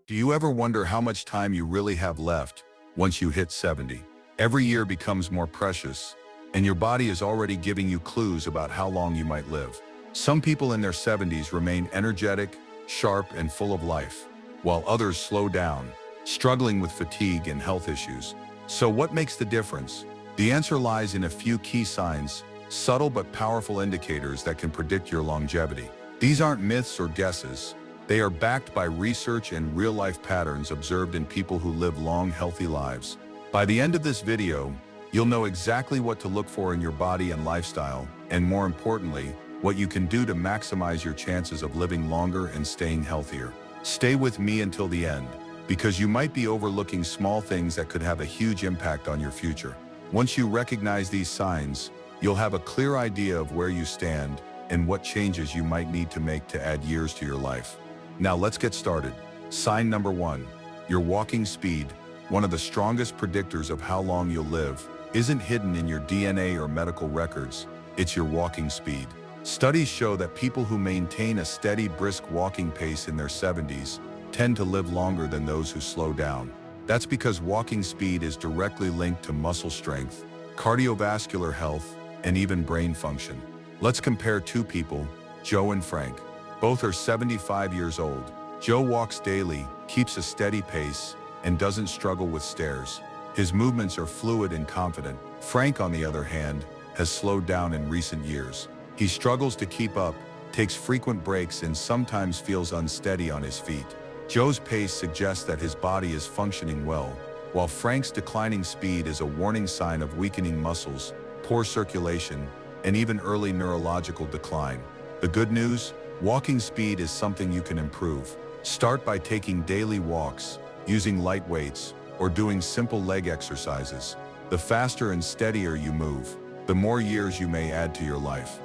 Do you ever wonder how much time you really have left once you hit 70? Every year becomes more precious, and your body is already giving you clues about how long you might live. Some people in their 70s remain energetic, sharp, and full of life, while others slow down, struggling with fatigue and health issues. So what makes the difference? The answer lies in a few key signs, subtle but powerful indicators that can predict your longevity. These aren't myths or guesses. They are backed by research and real-life patterns observed in people who live long, healthy lives. By the end of this video, you'll know exactly what to look for in your body and lifestyle, and more importantly, what you can do to maximize your chances of living longer and staying healthier. Stay with me until the end, because you might be overlooking small things that could have a huge impact on your future. Once you recognize these signs, you'll have a clear idea of where you stand and what changes you might need to make to add years to your life. Now let's get started. Sign number 1, your walking speed. One of the strongest predictors of how long you'll live isn't hidden in your DNA or medical records, it's your walking speed. Studies show that people who maintain a steady, brisk walking pace in their 70s tend to live longer than those who slow down. That's because walking speed is directly linked to muscle strength, cardiovascular health, and even brain function. Let's compare two people, Joe and Frank. Both are 75 years old. Joe walks daily, keeps a steady pace, and doesn't struggle with stairs. His movements are fluid and confident. Frank, on the other hand, has slowed down in recent years. He struggles to keep up, takes frequent breaks, and sometimes feels unsteady on his feet. Joe's pace suggests that his body is functioning well, while Frank's declining speed is a warning sign of weakening muscles, poor circulation, and even early neurological decline. The good news? Walking speed is something you can improve. Start by taking daily walks, using light weights, or doing simple leg exercises. The faster and steadier you move, the more years you may add to your life.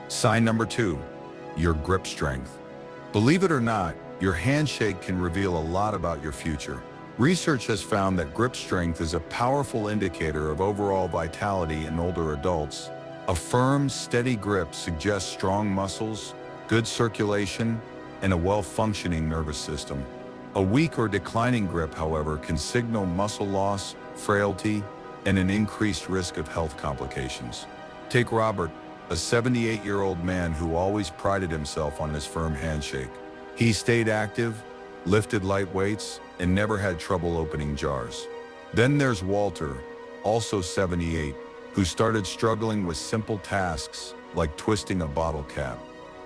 Sign number 2, your grip strength. Believe it or not, your handshake can reveal a lot about your future. Research has found that grip strength is a powerful indicator of overall vitality in older adults. A firm, steady grip suggests strong muscles, good circulation, and a well-functioning nervous system. A weak or declining grip, however, can signal muscle loss, frailty, and an increased risk of health complications. Take Robert, a 78-year-old man who always prided himself on his firm handshake. He stayed active, lifted light weights, and never had trouble opening jars. Then there's Walter, also 78, who started struggling with simple tasks like twisting a bottle cap.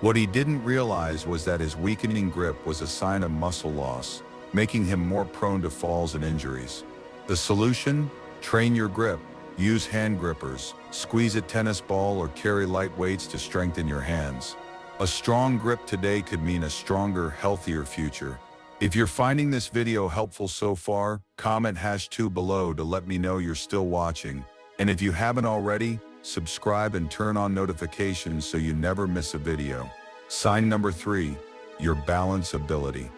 What he didn't realize was that his weakening grip was a sign of muscle loss, making him more prone to falls and injuries. The solution? Train your grip. Use hand grippers, squeeze a tennis ball, or carry light weights to strengthen your hands. A strong grip today could mean a stronger, healthier future. If you're finding this video helpful so far, comment #2 below to let me know you're still watching. And if you haven't already, subscribe and turn on notifications so you never miss a video. Sign number 3, your balance ability.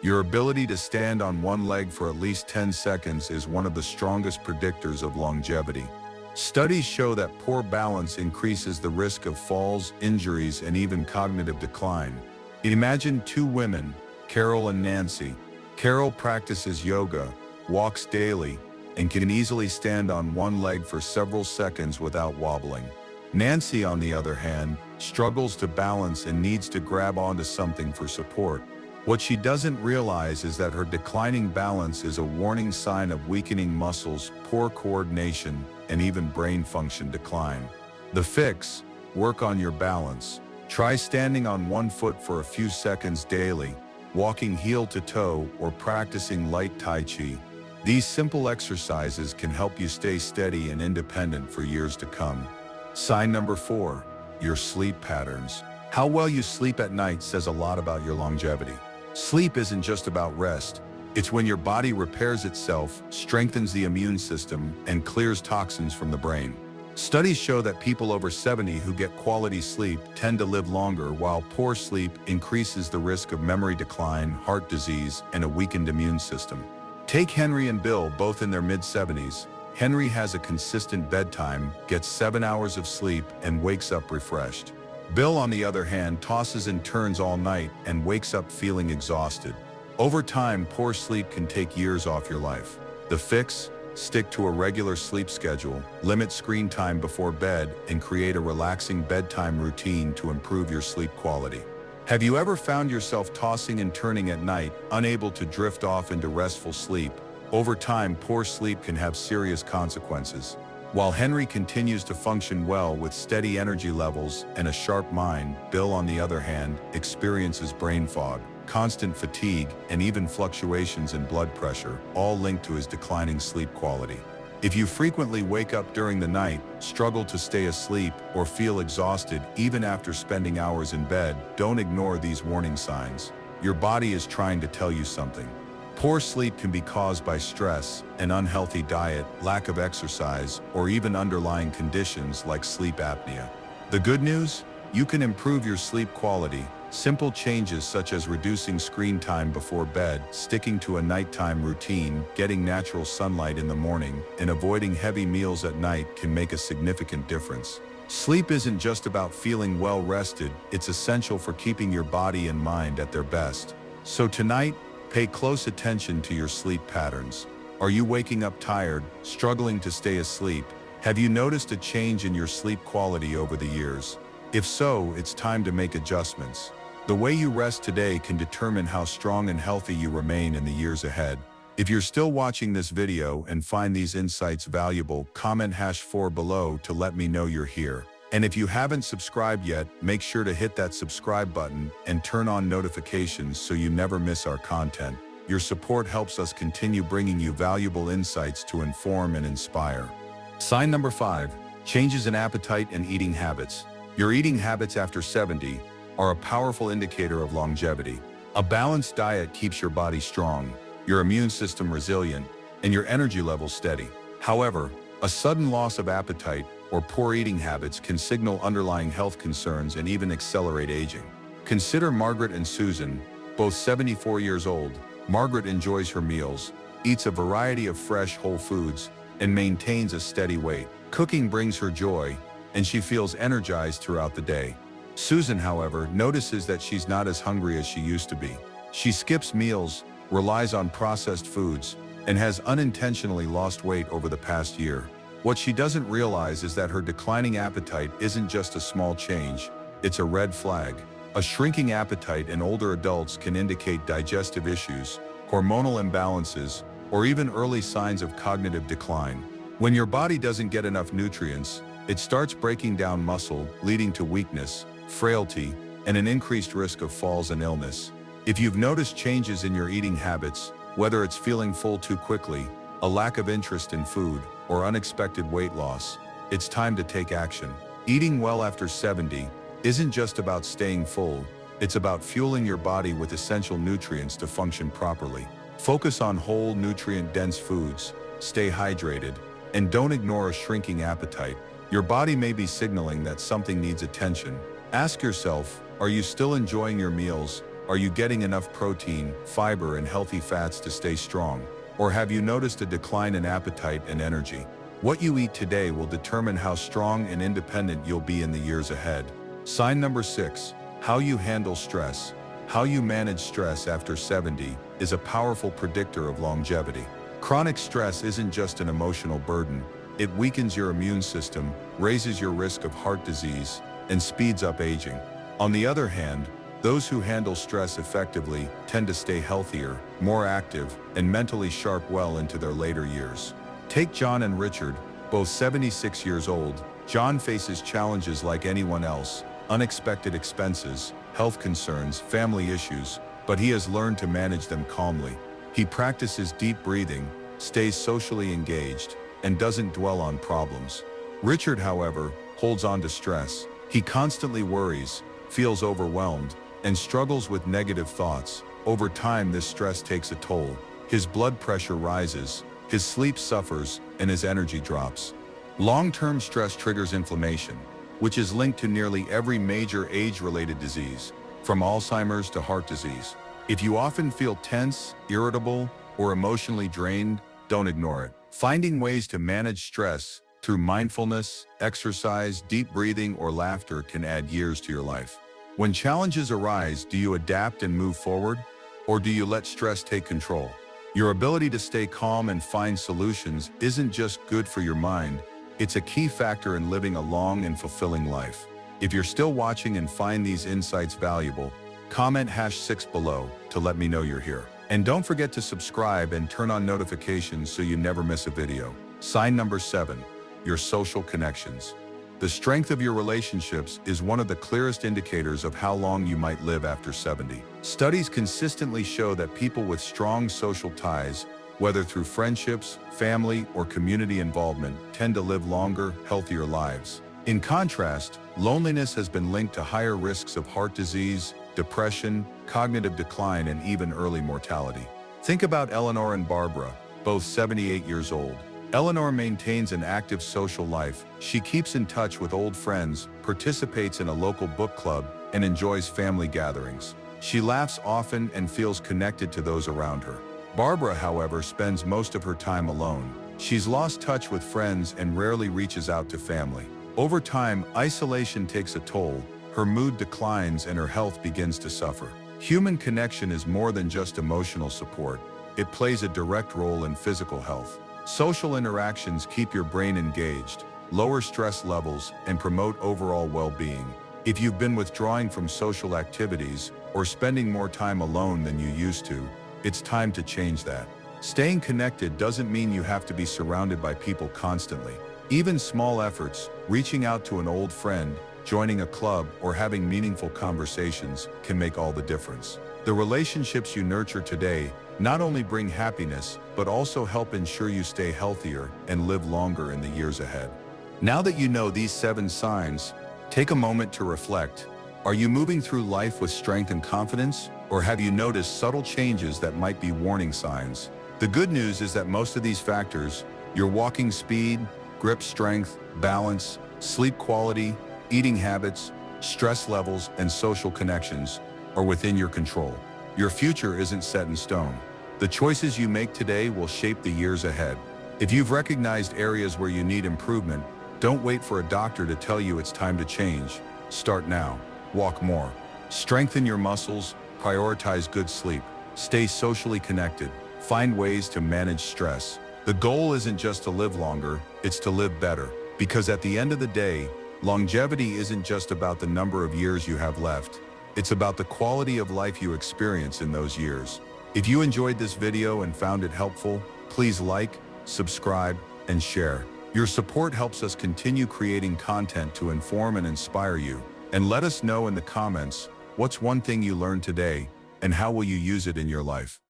Your ability to stand on one leg for at least 10 seconds is one of the strongest predictors of longevity. Studies show that poor balance increases the risk of falls, injuries, and even cognitive decline. Imagine two women, Carol and Nancy. Carol practices yoga, walks daily, and can easily stand on one leg for several seconds without wobbling. Nancy, on the other hand, struggles to balance and needs to grab onto something for support. What she doesn't realize is that her declining balance is a warning sign of weakening muscles, poor coordination, and even brain function decline. The fix? Work on your balance. Try standing on one foot for a few seconds daily, walking heel to toe, or practicing light Tai Chi. These simple exercises can help you stay steady and independent for years to come. Sign number 4, your sleep patterns. How well you sleep at night says a lot about your longevity. Sleep isn't just about rest. It's when your body repairs itself, strengthens the immune system, and clears toxins from the brain. Studies show that people over 70 who get quality sleep tend to live longer, while poor sleep increases the risk of memory decline, heart disease, and a weakened immune system. Take Henry and Bill, both in their mid-70s. Henry has a consistent bedtime, gets 7 hours of sleep, and wakes up refreshed. Bill, on the other hand, tosses and turns all night and wakes up feeling exhausted. Over time, poor sleep can take years off your life. The fix? Stick to a regular sleep schedule, limit screen time before bed, and create a relaxing bedtime routine to improve your sleep quality. Have you ever found yourself tossing and turning at night, unable to drift off into restful sleep? Over time, poor sleep can have serious consequences. While Henry continues to function well with steady energy levels and a sharp mind, Bill, on the other hand, experiences brain fog, constant fatigue, and even fluctuations in blood pressure, all linked to his declining sleep quality. If you frequently wake up during the night, struggle to stay asleep, or feel exhausted even after spending hours in bed, don't ignore these warning signs. Your body is trying to tell you something. Poor sleep can be caused by stress, an unhealthy diet, lack of exercise, or even underlying conditions like sleep apnea. The good news? You can improve your sleep quality. Simple changes such as reducing screen time before bed, sticking to a nighttime routine, getting natural sunlight in the morning, and avoiding heavy meals at night can make a significant difference. Sleep isn't just about feeling well rested, it's essential for keeping your body and mind at their best. So tonight, pay close attention to your sleep patterns. Are you waking up tired, struggling to stay asleep? Have you noticed a change in your sleep quality over the years? If so, it's time to make adjustments. The way you rest today can determine how strong and healthy you remain in the years ahead. If you're still watching this video and find these insights valuable, comment #4 below to let me know you're here. And if you haven't subscribed yet, make sure to hit that subscribe button and turn on notifications so you never miss our content. Your support helps us continue bringing you valuable insights to inform and inspire. Sign number 5, changes in appetite and eating habits. Your eating habits after 70 are a powerful indicator of longevity. A balanced diet keeps your body strong, your immune system resilient, and your energy levels steady. However, a sudden loss of appetite or poor eating habits can signal underlying health concerns and even accelerate aging. Consider Margaret and Susan, both 74 years old. Margaret enjoys her meals, eats a variety of fresh, whole foods, and maintains a steady weight. Cooking brings her joy, and she feels energized throughout the day. Susan, however, notices that she's not as hungry as she used to be. She skips meals, relies on processed foods, and has unintentionally lost weight over the past year. What she doesn't realize is that her declining appetite isn't just a small change, it's a red flag. A shrinking appetite in older adults can indicate digestive issues, hormonal imbalances, or even early signs of cognitive decline. When your body doesn't get enough nutrients, it starts breaking down muscle, leading to weakness, frailty, and an increased risk of falls and illness. If you've noticed changes in your eating habits, whether it's feeling full too quickly, a lack of interest in food, or unexpected weight loss, it's time to take action. Eating well after 70 isn't just about staying full, it's about fueling your body with essential nutrients to function properly. Focus on whole, nutrient-dense foods, stay hydrated, and don't ignore a shrinking appetite. Your body may be signaling that something needs attention. Ask yourself, are you still enjoying your meals? Are you getting enough protein, fiber, and healthy fats to stay strong? Or have you noticed a decline in appetite and energy? What you eat today will determine how strong and independent you'll be in the years ahead. Sign number 6, how you handle stress. How you manage stress after 70 is a powerful predictor of longevity. Chronic stress isn't just an emotional burden. It weakens your immune system, raises your risk of heart disease, and speeds up aging. On the other hand, those who handle stress effectively tend to stay healthier, more active, and mentally sharp well into their later years. Take John and Richard, both 76 years old. John faces challenges like anyone else, unexpected expenses, health concerns, family issues, but he has learned to manage them calmly. He practices deep breathing, stays socially engaged, and doesn't dwell on problems. Richard, however, holds on to stress. He constantly worries, feels overwhelmed, and struggles with negative thoughts. Over time, this stress takes a toll. His blood pressure rises, his sleep suffers, and his energy drops. Long-term stress triggers inflammation, which is linked to nearly every major age-related disease, from Alzheimer's to heart disease. If you often feel tense, irritable, or emotionally drained, don't ignore it. Finding ways to manage stress through mindfulness, exercise, deep breathing, or laughter can add years to your life. When challenges arise, do you adapt and move forward? or do you let stress take control? Your ability to stay calm and find solutions isn't just good for your mind, it's a key factor in living a long and fulfilling life. If you're still watching and find these insights valuable, comment #6 below to let me know you're here. And don't forget to subscribe and turn on notifications so you never miss a video. Sign number 7, your social connections. The strength of your relationships is one of the clearest indicators of how long you might live after 70. Studies consistently show that people with strong social ties, whether through friendships, family, or community involvement, tend to live longer, healthier lives. In contrast, loneliness has been linked to higher risks of heart disease, depression, cognitive decline, and even early mortality. Think about Eleanor and Barbara, both 78 years old. Eleanor maintains an active social life. She keeps in touch with old friends, participates in a local book club, and enjoys family gatherings. She laughs often and feels connected to those around her. Barbara, however, spends most of her time alone. She's lost touch with friends and rarely reaches out to family. Over time, isolation takes a toll, her mood declines and her health begins to suffer. Human connection is more than just emotional support. It plays a direct role in physical health. Social interactions keep your brain engaged, lower stress levels, and promote overall well-being. If you've been withdrawing from social activities or spending more time alone than you used to, it's time to change that. Staying connected doesn't mean you have to be surrounded by people constantly. Even small efforts, reaching out to an old friend, joining a club, or having meaningful conversations can make all the difference. The relationships you nurture today not only bring happiness, but also help ensure you stay healthier and live longer in the years ahead. Now that you know these 7 signs, take a moment to reflect. Are you moving through life with strength and confidence, or have you noticed subtle changes that might be warning signs? The good news is that most of these factors, your walking speed, grip strength, balance, sleep quality, eating habits, stress levels, and social connections, are within your control. Your future isn't set in stone. The choices you make today will shape the years ahead. If you've recognized areas where you need improvement, don't wait for a doctor to tell you it's time to change. Start now. Walk more. Strengthen your muscles, prioritize good sleep, stay socially connected, find ways to manage stress. The goal isn't just to live longer, it's to live better. Because at the end of the day, longevity isn't just about the number of years you have left. It's about the quality of life you experience in those years. If you enjoyed this video and found it helpful, please like, subscribe, and share. Your support helps us continue creating content to inform and inspire you. And let us know in the comments, what's one thing you learned today, and how will you use it in your life?